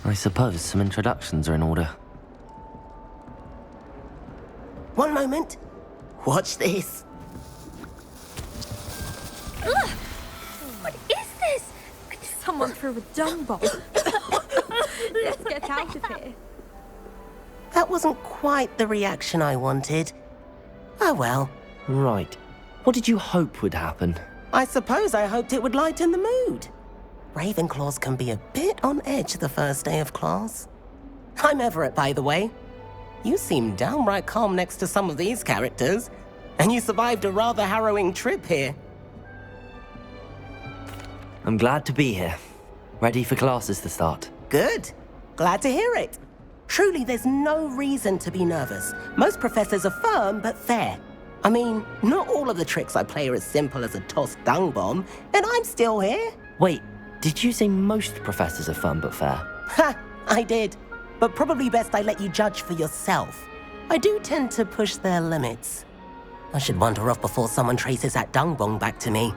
I suppose some introductions are in order. One moment. Watch this. Ugh! What is this? Someone threw a dung bomb. Let's get out of here. That wasn't quite the reaction I wanted. Oh well. Right. What did you hope would happen? I suppose I hoped it would lighten the mood. Ravenclaws can be a bit on edge the first day of class. I'm Everett, by the way. You seem downright calm next to some of these characters, and you survived a rather harrowing trip here. I'm glad to be here. Ready for classes to start. Good. Glad to hear it. Truly, there's no reason to be nervous. Most professors are firm but fair. I mean, not all of the tricks I play are as simple as a tossed dung bomb, and I'm still here. Wait, did you say most professors are fun but fair? Ha! I did. But probably best I let you judge for yourself. I do tend to push their limits. I should wander off before someone traces that dung bomb back to me.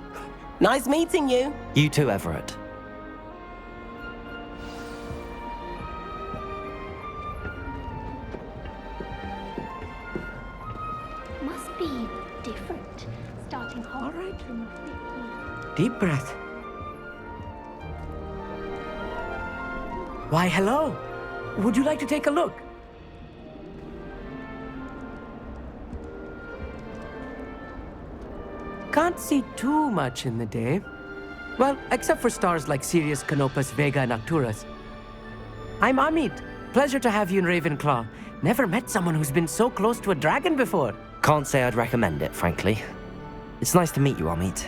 Nice meeting you. You too, Everett. Must be different. Starting Hogwarts from 50. Deep breath. Why, hello. Would you like to take a look? Can't see too much in the day. Well, except for stars like Sirius, Canopus, Vega, and Arcturus. I'm Amit. Pleasure to have you in Ravenclaw. Never met someone who's been so close to a dragon before. Can't say I'd recommend it, frankly. It's nice to meet you, Amit.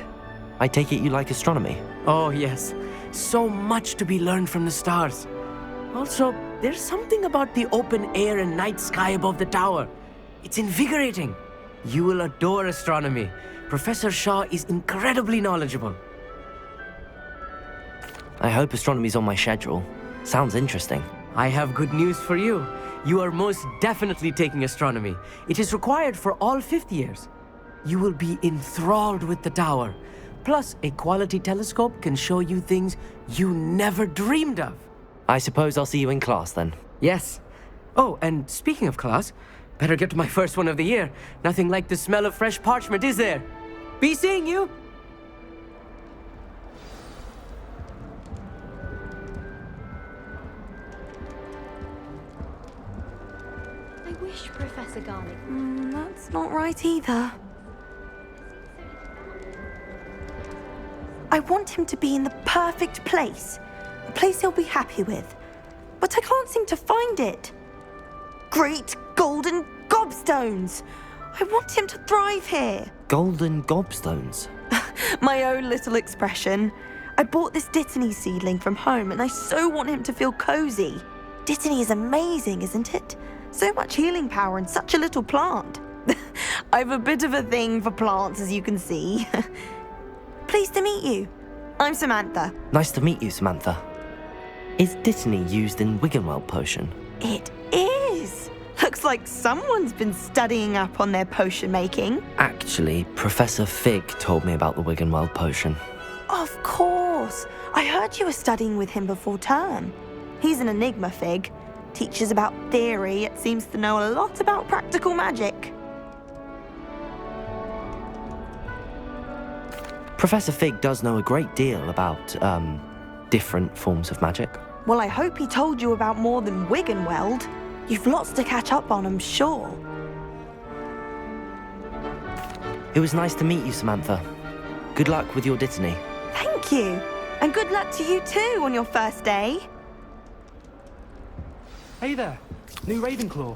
I take it you like astronomy? Oh, yes. So much to be learned from the stars. Also, there's something about the open air and night sky above the tower. It's invigorating. You will adore astronomy. Professor Shaw is incredibly knowledgeable. I hope astronomy's on my schedule. Sounds interesting. I have good news for you. You are most definitely taking astronomy. It is required for all fifth years. You will be enthralled with the tower. Plus, a quality telescope can show you things you never dreamed of. I suppose I'll see you in class then. Yes. Oh, and speaking of class, better get to my first one of the year. Nothing like the smell of fresh parchment, is there? Be seeing you! I wish Professor Garlic. That's not right either. I want him to be in the perfect place. A place he'll be happy with. But I can't seem to find it. Great golden gobstones! I want him to thrive here. Golden gobstones? My own little expression. I bought this Dittany seedling from home and I so want him to feel cozy. Dittany is amazing, isn't it? So much healing power in such a little plant. I've a bit of a thing for plants, as you can see. Pleased to meet you. I'm Samantha. Nice to meet you, Samantha. Is Dittany used in Wiggenweld potion? It is. Looks like someone's been studying up on their potion making. Actually, Professor Fig told me about the Wiggenweld potion. Of course. I heard you were studying with him before term. He's an enigma, Fig. Teaches about theory, yet seems to know a lot about practical magic. Professor Fig does know a great deal about, different forms of magic. Well, I hope he told you about more than Wiggenweld. You've lots to catch up on, I'm sure. It was nice to meet you, Samantha. Good luck with your Dittany. Thank you. And good luck to you too on your first day. Hey there, new Ravenclaw.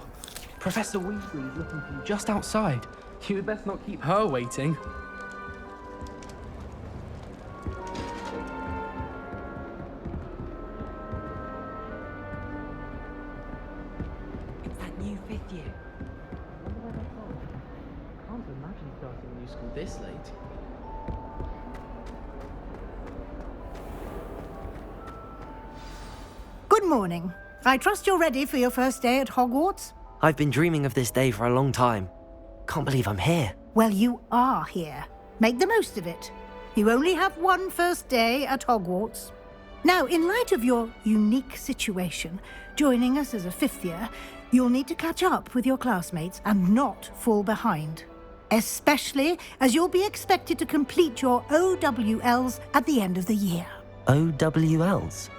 Professor Weasley is looking for you just outside. You'd best not keep her waiting. It's that new fifth year. I wonder where they're from. Can't imagine starting a new school this late. Good morning. I trust you're ready for your first day at Hogwarts? I've been dreaming of this day for a long time. Can't believe I'm here. Well, you are here. Make the most of it. You only have one first day at Hogwarts. Now, in light of your unique situation, joining us as a fifth year, you'll need to catch up with your classmates and not fall behind. Especially as you'll be expected to complete your OWLs at the end of the year. OWLs?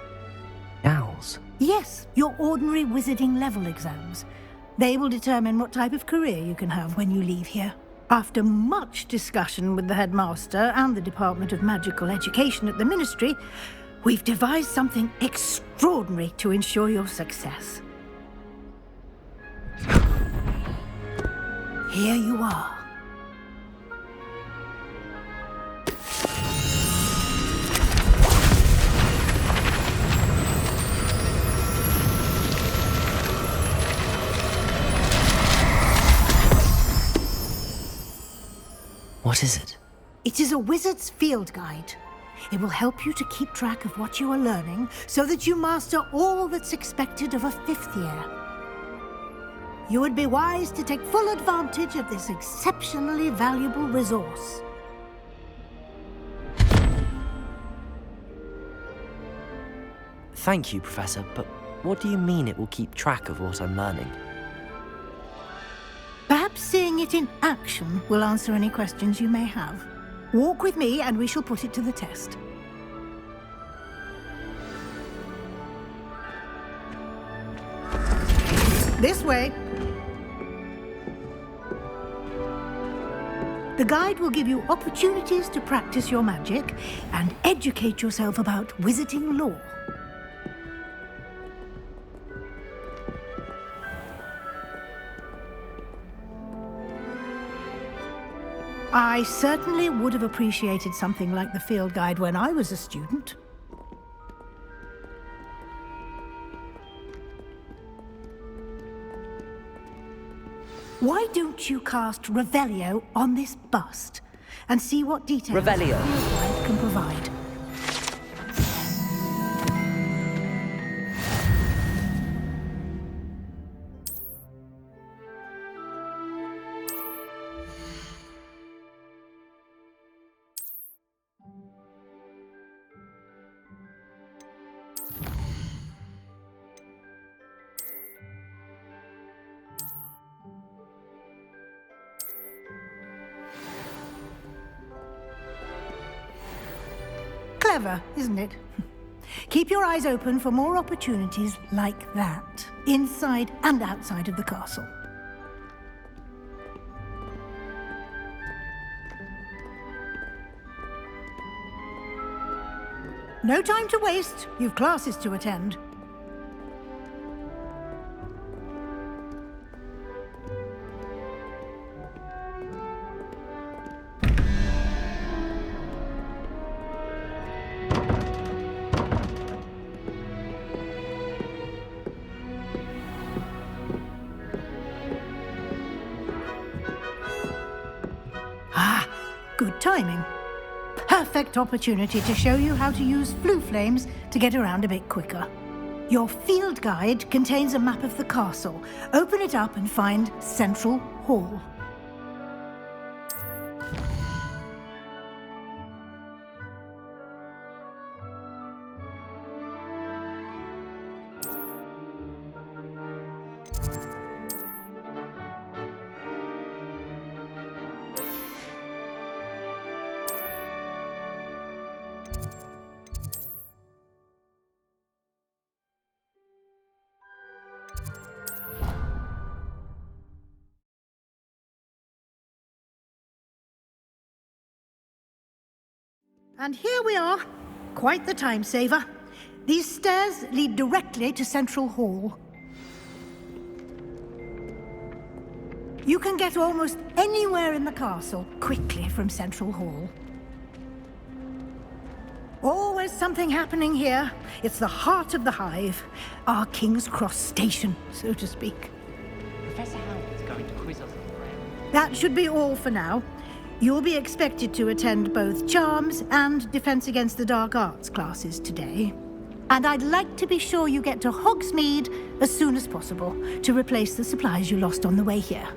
Owls? Yes, your ordinary wizarding level exams. They will determine what type of career you can have when you leave here. After much discussion with the headmaster and the Department of Magical Education at the Ministry, we've devised something extraordinary to ensure your success. Here you are. What is it? It is a wizard's field guide. It will help you to keep track of what you are learning so that you master all that's expected of a fifth year. You would be wise to take full advantage of this exceptionally valuable resource. Thank you, Professor, but what do you mean it will keep track of what I'm learning? Perhaps seeing it in action will answer any questions you may have. Walk with me and we shall put it to the test. This way. The guide will give you opportunities to practice your magic and educate yourself about wizarding lore. I certainly would have appreciated something like the field guide when I was a student. Why don't you cast Revelio on this bust and see what details Revelio. the field guide can provide? Clever, isn't it? Keep your eyes open for more opportunities like that, inside and outside of the castle. No time to waste. You've classes to attend. Good timing. Perfect opportunity to show you how to use flue flames to get around a bit quicker. Your field guide contains a map of the castle. Open it up and find Central Hall. And here we are. Quite the time saver. These stairs lead directly to Central Hall. You can get almost anywhere in the castle quickly from Central Hall. Always something happening here. It's the heart of the hive. Our King's Cross station, so to speak. Professor Howard's going to quiz us on the ground. That should be all for now. You'll be expected to attend both Charms and Defense Against the Dark Arts classes today. And I'd like to be sure you get to Hogsmeade as soon as possible to replace the supplies you lost on the way here.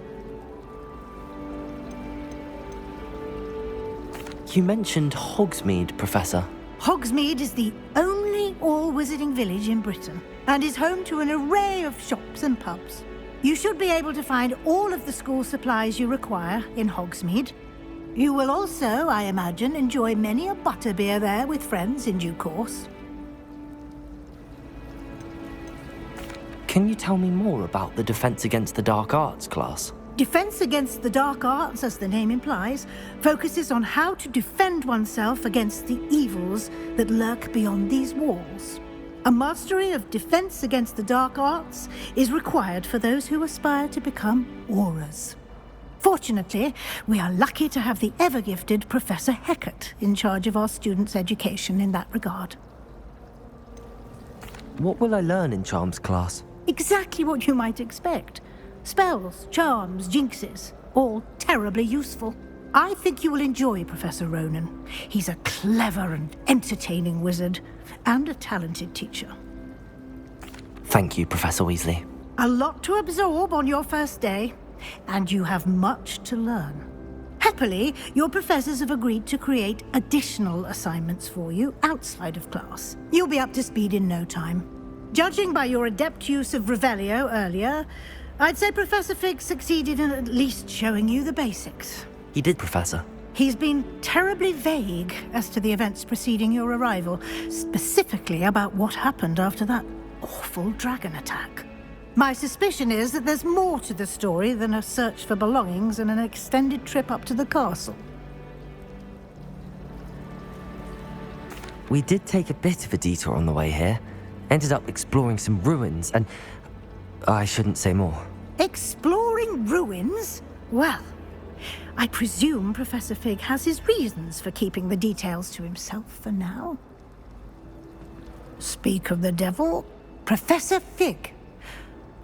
You mentioned Hogsmeade, Professor. Hogsmeade is the only all wizarding village in Britain and is home to an array of shops and pubs. You should be able to find all of the school supplies you require in Hogsmeade. You will also, I imagine, enjoy many a butterbeer there with friends in due course. Can you tell me more about the Defense Against the Dark Arts class? Defense Against the Dark Arts, as the name implies, focuses on how to defend oneself against the evils that lurk beyond these walls. A mastery of Defense Against the Dark Arts is required for those who aspire to become Aurors. Fortunately, we are lucky to have the ever-gifted Professor Hecat in charge of our students' education in that regard. What will I learn in Charms class? Exactly what you might expect. Spells, charms, jinxes, all terribly useful. I think you will enjoy Professor Ronan. He's a clever and entertaining wizard, and a talented teacher. Thank you, Professor Weasley. A lot to absorb on your first day, and you have much to learn. Happily, your professors have agreed to create additional assignments for you outside of class. You'll be up to speed in no time. Judging by your adept use of Revelio earlier, I'd say Professor Fig succeeded in at least showing you the basics. He did, Professor. He's been terribly vague as to the events preceding your arrival, specifically about what happened after that awful dragon attack. My suspicion is that there's more to the story than a search for belongings and an extended trip up to the castle. We did take a bit of a detour on the way here. Ended up exploring some ruins and... I shouldn't say more. Exploring ruins? Well, I presume Professor Fig has his reasons for keeping the details to himself for now. Speak of the devil, Professor Fig.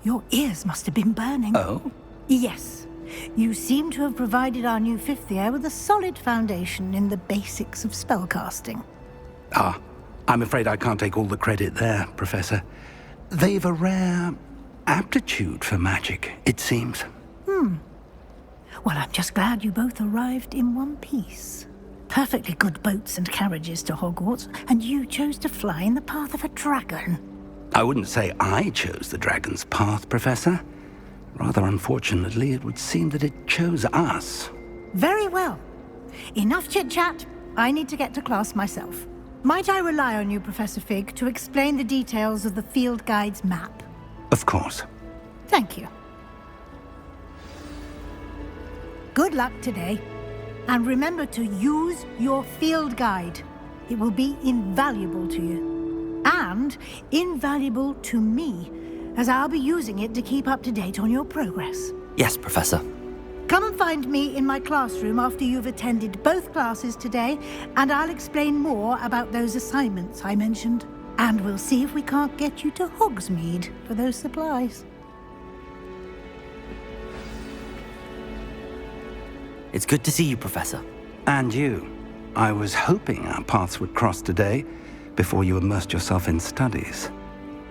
Your ears must have been burning. Oh? Yes. You seem to have provided our new fifth year with a solid foundation in the basics of spellcasting. Ah, I'm afraid I can't take all the credit there, Professor. They've a rare aptitude for magic, it seems. Well, I'm just glad you both arrived in one piece. Perfectly good boats and carriages to Hogwarts, and you chose to fly in the path of a dragon. I wouldn't say I chose the dragon's path, Professor. Rather unfortunately, it would seem that it chose us. Very well. Enough chit-chat. I need to get to class myself. Might I rely on you, Professor Fig, to explain the details of the field guide's map? Of course. Thank you. Good luck today. And remember to use your field guide. It will be invaluable to you. And invaluable to me, as I'll be using it to keep up to date on your progress. Yes, Professor. Come and find me in my classroom after you've attended both classes today, and I'll explain more about those assignments I mentioned. And we'll see if we can't get you to Hogsmeade for those supplies. It's good to see you, Professor. And you. I was hoping our paths would cross today, before you immersed yourself in studies.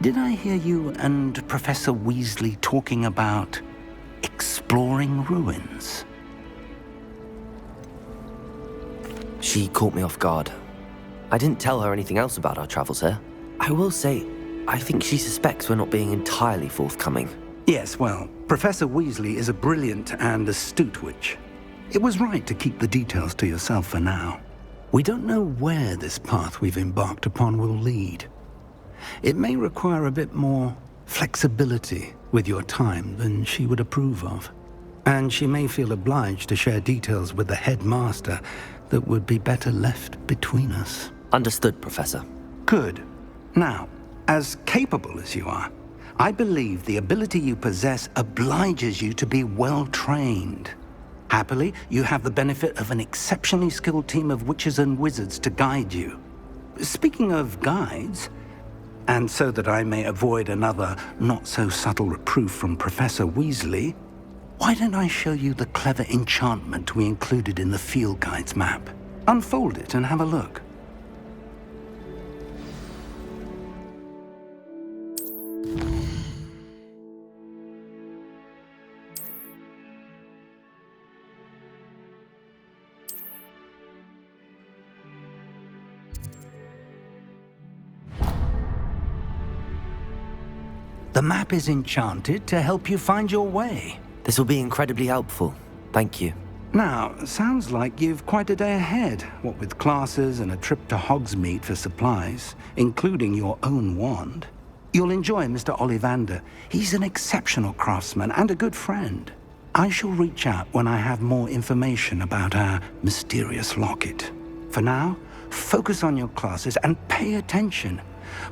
Did I hear you and Professor Weasley talking about exploring ruins? She caught me off guard. I didn't tell her anything else about our travels here. I will say, I think she suspects we're not being entirely forthcoming. Yes, well, Professor Weasley is a brilliant and astute witch. It was right to keep the details to yourself for now. We don't know where this path we've embarked upon will lead. It may require a bit more flexibility with your time than she would approve of. And she may feel obliged to share details with the headmaster that would be better left between us. Understood, Professor. Good. Now, as capable as you are, I believe the ability you possess obliges you to be well trained. Happily, you have the benefit of an exceptionally skilled team of witches and wizards to guide you. Speaking of guides, and so that I may avoid another not-so-subtle reproof from Professor Weasley, why don't I show you the clever enchantment we included in the field guide's map? Unfold it and have a look. The map is enchanted to help you find your way. This will be incredibly helpful. Thank you. Now, sounds like you've quite a day ahead, what with classes and a trip to Hogsmeade for supplies, including your own wand. You'll enjoy Mr. Ollivander. He's an exceptional craftsman and a good friend. I shall reach out when I have more information about our mysterious locket. For now, focus on your classes and pay attention.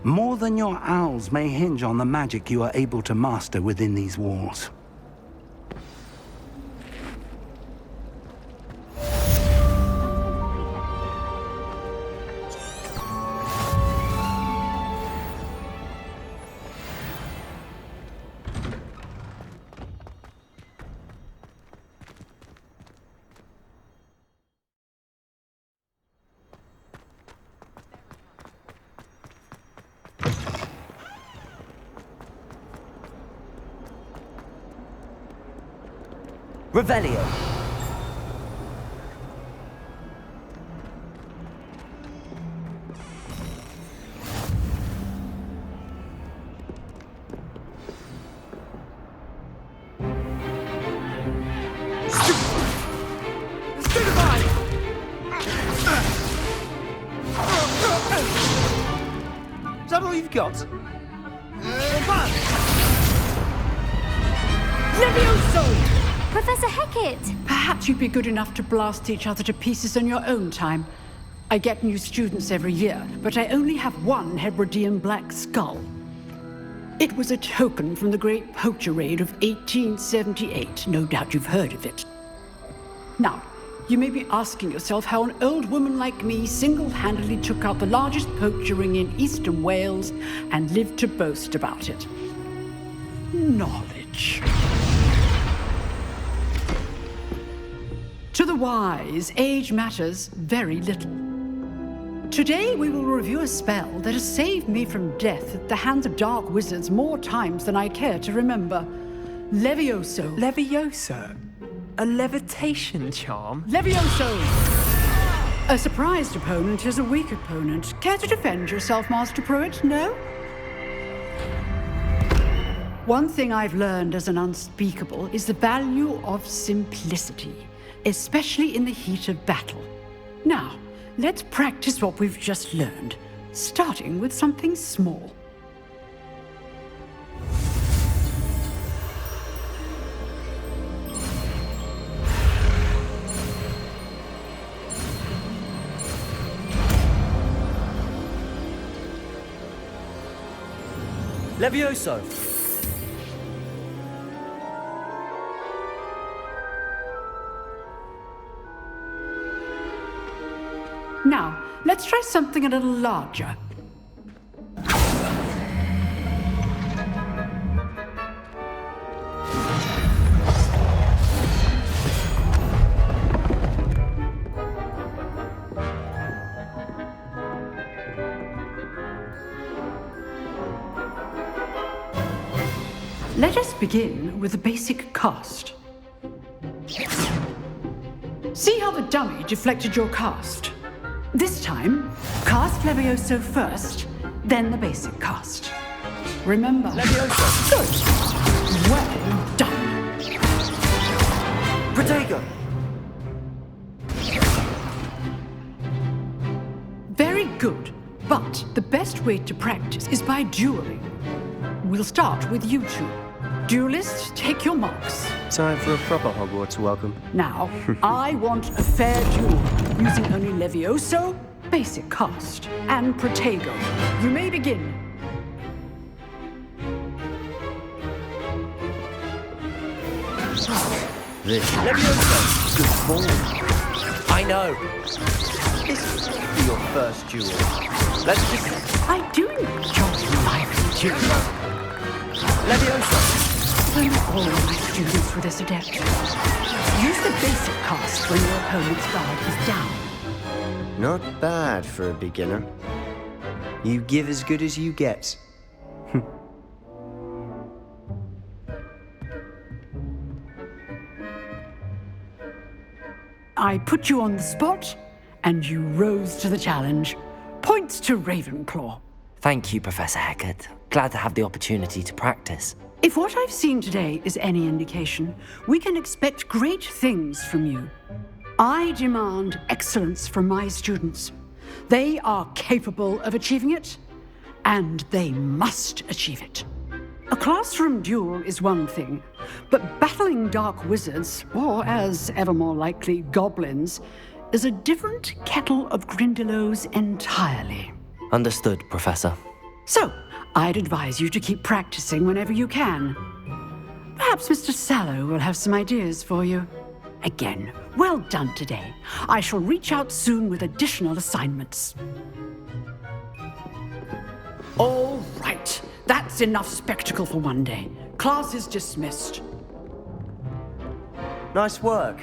More than your owls may hinge on the magic you are able to master within these walls. Revelio. Is that all you've got? Levioso! Professor Hecat! Perhaps you'd be good enough to blast each other to pieces on your own time. I get new students every year, but I only have one Hebridean black skull. It was a token from the Great Poacher Raid of 1878. No doubt you've heard of it. Now, you may be asking yourself how an old woman like me single-handedly took out the largest poacher ring in eastern Wales and lived to boast about it. Knowledge. To the wise, age matters very little. Today we will review a spell that has saved me from death at the hands of dark wizards more times than I care to remember. Levioso. Levioso? A levitation charm? Levioso! A surprised opponent is a weak opponent. Care to defend yourself, Master Pruitt? No? One thing I've learned as an unspeakable is the value of simplicity, especially in the heat of battle. Now, let's practice what we've just learned, starting with something small. Levioso! Now, let's try something a little larger. Let us begin with the basic cast. See how the dummy deflected your cast? This time, cast Levioso first, then the basic cast. Remember, Levioso! Good. Well done. Protego! Very good. But the best way to practice is by dueling. We'll start with you two. Duelists, take your marks. Time for a proper Hogwarts welcome. Now, I want a fair duel, using only Levioso, basic cast, and Protego. You may begin. This Levioso! good form. I know. This will be your first duel. Let's just... I do enjoy lively duels. Levioso! I'm not all my students with this adept. Use the basic cast when your opponent's guard is down. Not bad for a beginner. You give as good as you get. I put you on the spot, and you rose to the challenge. Points to Ravenclaw. Thank you, Professor Hecat. Glad to have the opportunity to practice. If what I've seen today is any indication, we can expect great things from you. I demand excellence from my students. They are capable of achieving it, and they must achieve it. A classroom duel is one thing, but battling dark wizards, or as ever more likely, goblins, is a different kettle of Grindylows entirely. Understood, Professor. So, I'd advise you to keep practicing whenever you can. Perhaps Mr. Sallow will have some ideas for you. Again, well done today. I shall reach out soon with additional assignments. All right, that's enough spectacle for one day. Class is dismissed. Nice work.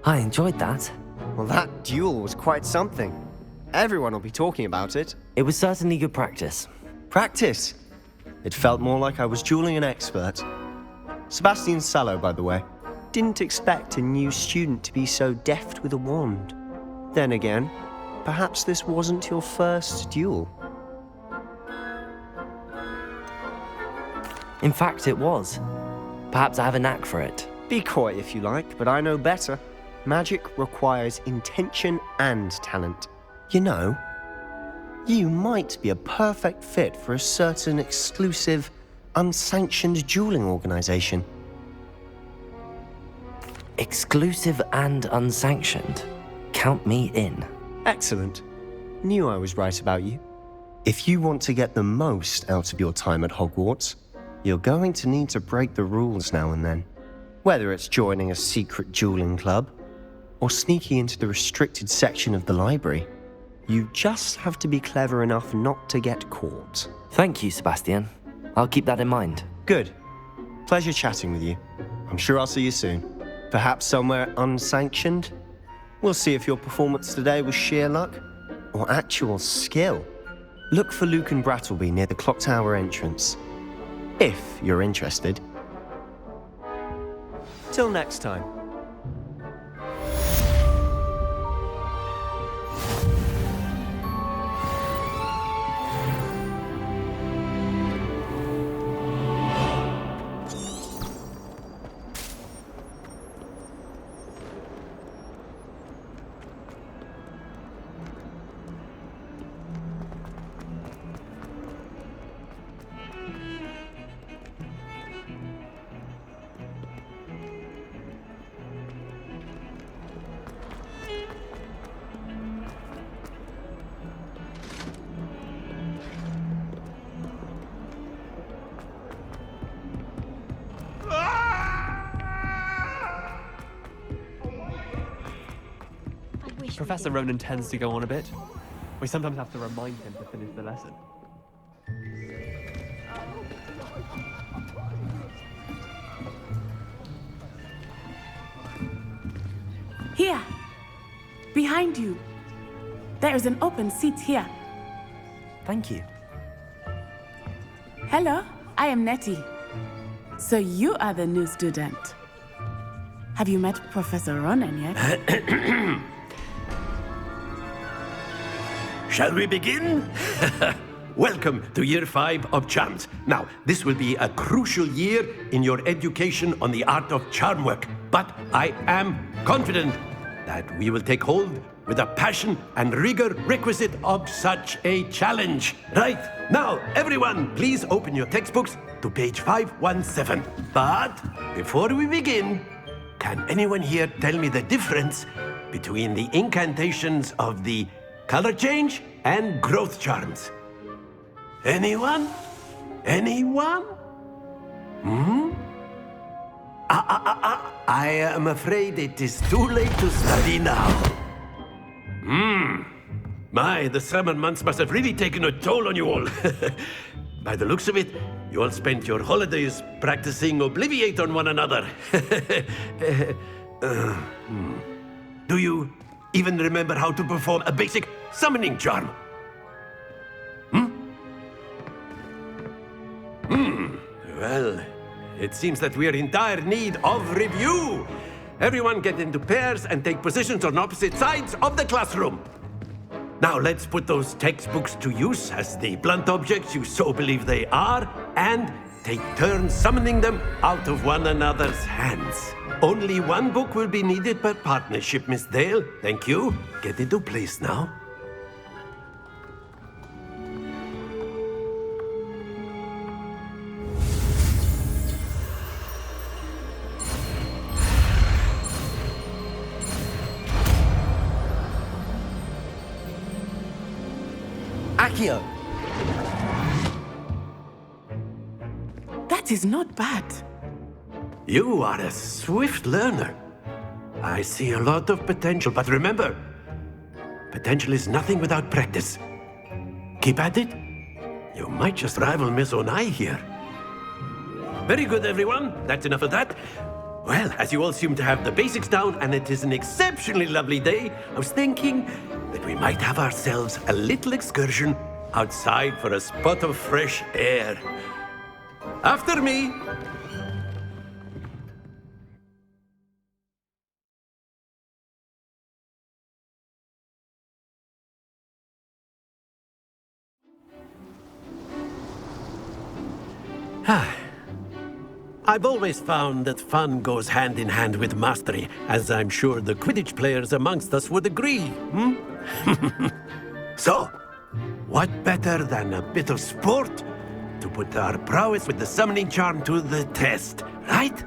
I enjoyed that. Well, that duel was quite something. Everyone will be talking about it. It was certainly good practice. Practice? It felt more like I was dueling an expert. Sebastian Sallow, by the way. Didn't expect a new student to be so deft with a wand. Then again, perhaps this wasn't your first duel. In fact, it was. Perhaps I have a knack for it. Be coy if you like, but I know better. Magic requires intention and talent. You know, you might be a perfect fit for a certain exclusive, unsanctioned dueling organization. Exclusive and unsanctioned. Count me in. Excellent. Knew I was right about you. If you want to get the most out of your time at Hogwarts, you're going to need to break the rules now and then. Whether it's joining a secret dueling club, or sneaking into the restricted section of the library, you just have to be clever enough not to get caught. Thank you, Sebastian. I'll keep that in mind. Good. Pleasure chatting with you. I'm sure I'll see you soon. Perhaps somewhere unsanctioned? We'll see if your performance today was sheer luck or actual skill. Look for Luke and Brattleby near the clock tower entrance, if you're interested. Till next time. Professor Ronan tends to go on a bit. We sometimes have to remind him to finish the lesson. Here, behind you. There is an open seat here. Thank you. Hello, I am Nettie. So you are the new student. Have you met Professor Ronan yet? Shall we begin? Welcome to Year 5 of Charms. Now, this will be a crucial year in your education on the art of charm work, but I am confident that we will take hold with the passion and rigor requisite of such a challenge. Right, now, everyone, please open your textbooks to page 517. But before we begin, can anyone here tell me the difference between the incantations of the color change and growth charms? Anyone? Anyone? I am afraid it is too late to study now. My, the summer months must have really taken a toll on you all. By the looks of it, you all spent your holidays practicing Obliviate on one another. Do you even remember how to perform a basic summoning charm? Well, it seems that we are in dire need of review. Everyone get into pairs and take positions on opposite sides of the classroom. Now let's put those textbooks to use as the blunt objects you so believe they are, and take turns summoning them out of one another's hands. Only one book will be needed per partnership, Miss Dale. Thank you. Get into place now. Accio! That is not bad. You are a swift learner. I see a lot of potential, but remember, potential is nothing without practice. Keep at it. You might just rival Miss Onai here. Very good, everyone. That's enough of that. Well, as you all seem to have the basics down, and it is an exceptionally lovely day, I was thinking that we might have ourselves a little excursion outside for a spot of fresh air. After me. I've always found that fun goes hand in hand with mastery, as I'm sure the Quidditch players amongst us would agree. So, what better than a bit of sport to put our prowess with the summoning charm to the test, right?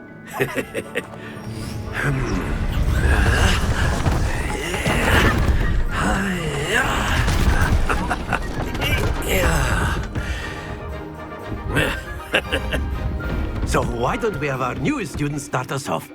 So why don't we have our newest student start us off?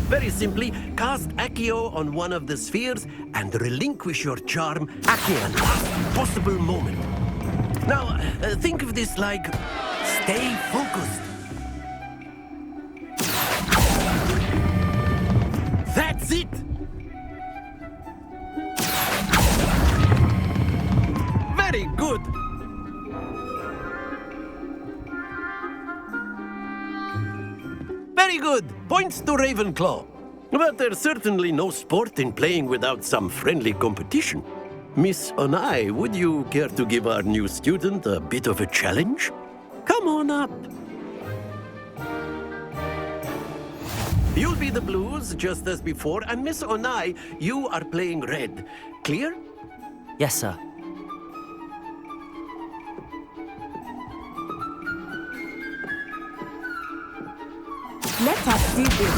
Very simply, cast Accio on one of the spheres and relinquish your charm at the last possible moment. Now, think of this like stay focused. That's it! Very good! Very good! Points to Ravenclaw. But there's certainly no sport in playing without some friendly competition. Miss Onai, would you care to give our new student a bit of a challenge? Come on up. You'll be the blues, just as before, and Miss Onai, you are playing red. Clear? Yes, sir. Let us see this.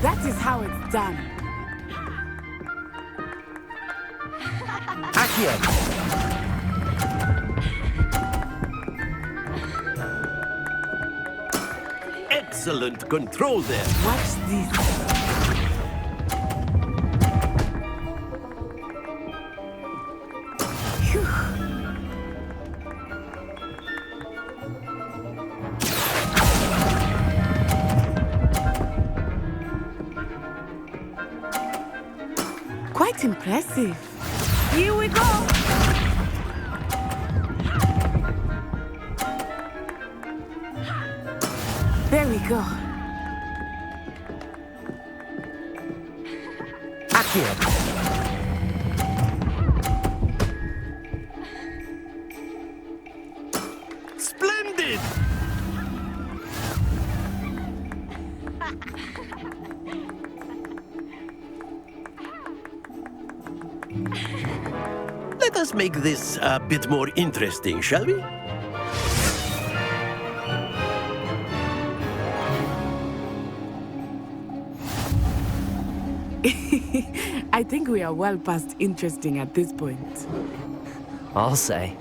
That is how it's done. Accio! Excellent control there. Watch this. Quite impressive. Here we go. There we go. Accio! Splendid! Let us make this a bit more interesting, shall we? I think we are well past interesting at this point. I'll say.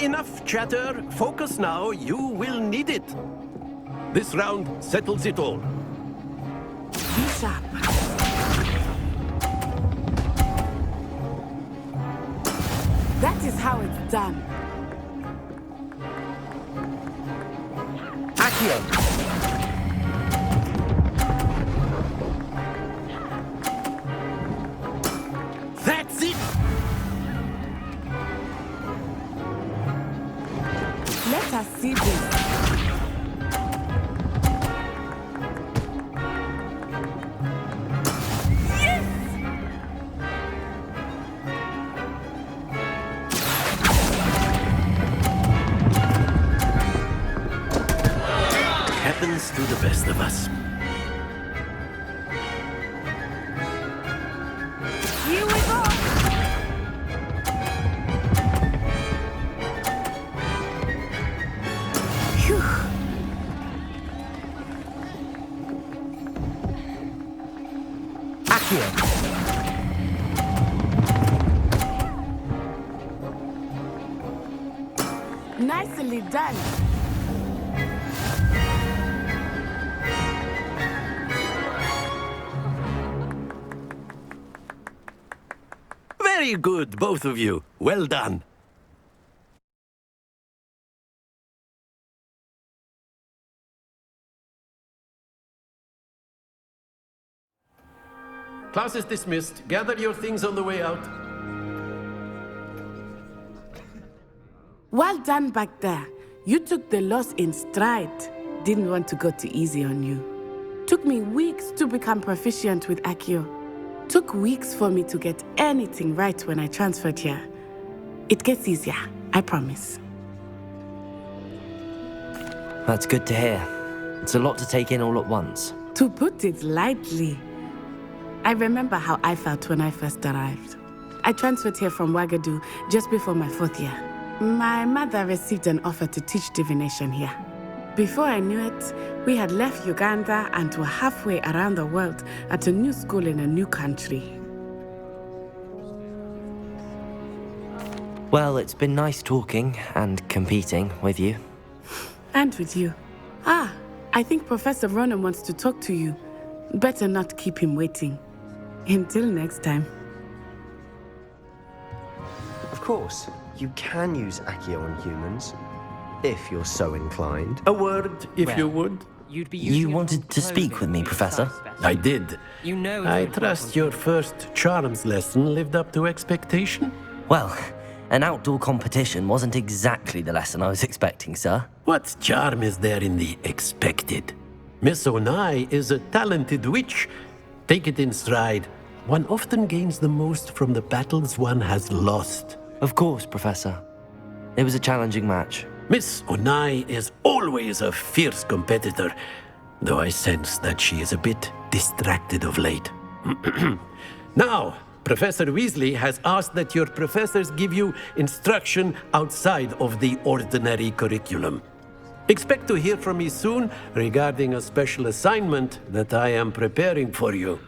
Enough chatter. Focus now. You will need it. This round settles it all. Be sharp. That is how it's done. Accio! That's it! us see this. Happens to the best of us. Here we go. Phew. Accio. Nicely done. Very good, both of you. Well done. Class is dismissed. Gather your things on the way out. Well done back there. You took the loss in stride. Didn't want to go too easy on you. Took me weeks to become proficient with Accio. Took weeks for me to get anything right when I transferred here. It gets easier, I promise. That's good to hear. It's a lot to take in all at once. To put it lightly, I remember how I felt when I first arrived. I transferred here from Ouagadougou just before my 4th year. My mother received an offer to teach divination here. Before I knew it, we had left Uganda and were halfway around the world at a new school in a new country. Well, it's been nice talking and competing with you. And with you. Ah, I think Professor Ronan wants to talk to you. Better not keep him waiting. Until next time. Of course, you can use Accio on humans, if you're so inclined. A word, if you would. You wanted to speak with me, Professor? I did. You know. I trust your first charms lesson lived up to expectation? Well, an outdoor competition wasn't exactly the lesson I was expecting, sir. What charm is there in the expected? Miss Onai is a talented witch. Take it in stride. One often gains the most from the battles one has lost. Of course, Professor. It was a challenging match. Miss Onai is always a fierce competitor, though I sense that she is a bit distracted of late. Now, Professor Weasley has asked that your professors give you instruction outside of the ordinary curriculum. Expect to hear from me soon regarding a special assignment that I am preparing for you.